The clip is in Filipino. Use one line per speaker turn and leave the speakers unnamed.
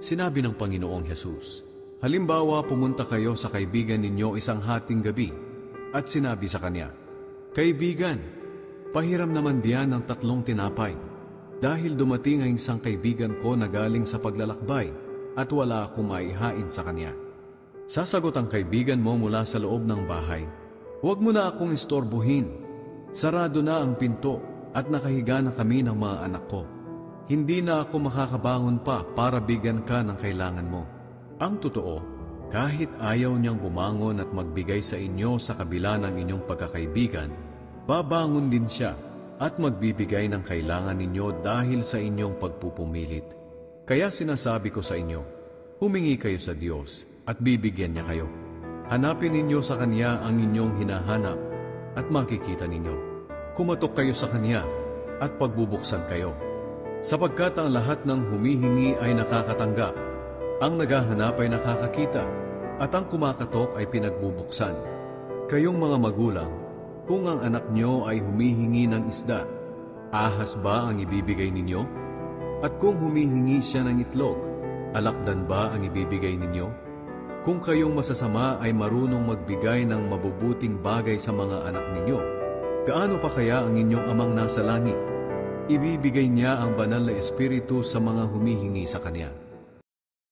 Sinabi ng Panginoong Hesus, halimbawa pumunta kayo sa kaibigan ninyo isang hating gabi at sinabi sa kanya, Kaibigan, pahiram naman diyan ng 3 tinapay dahil dumating ang isang kaibigan ko na galing sa paglalakbay at wala akong maihain sa kanya. Sasagot ang kaibigan mo mula sa loob ng bahay, Huwag mo na akong istorbohin. Sarado na ang pinto at nakahiga na kami ng mga anak ko. Hindi na ako makakabangon pa para bigyan ka ng kailangan mo. Ang totoo, kahit ayaw niyang bumangon at magbigay sa inyo sa kabila ng inyong pagkakaibigan, babangon din siya at magbibigay ng kailangan ninyo dahil sa inyong pagpupumilit. Kaya sinasabi ko sa inyo, humingi kayo sa Diyos at bibigyan niya kayo. Hanapin ninyo sa Kanya ang inyong hinahanap at makikita ninyo. Kumatok kayo sa Kanya at pagbubuksan kayo. Sapagkat ang lahat ng humihingi ay nakakatanggap, ang naghahanap ay nakakakita, at ang kumakatok ay pinagbubuksan. Kayong mga magulang, kung ang anak nyo ay humihingi ng isda, ahas ba ang ibibigay ninyo? At kung humihingi siya ng itlog, alakdan ba ang ibibigay ninyo? Kung kayong masasama ay marunong magbigay ng mabubuting bagay sa mga anak ninyo, gaano pa kaya ang inyong amang nasa langit? Ibibigay niya ang banal na Espiritu sa mga humihingi sa Kanya.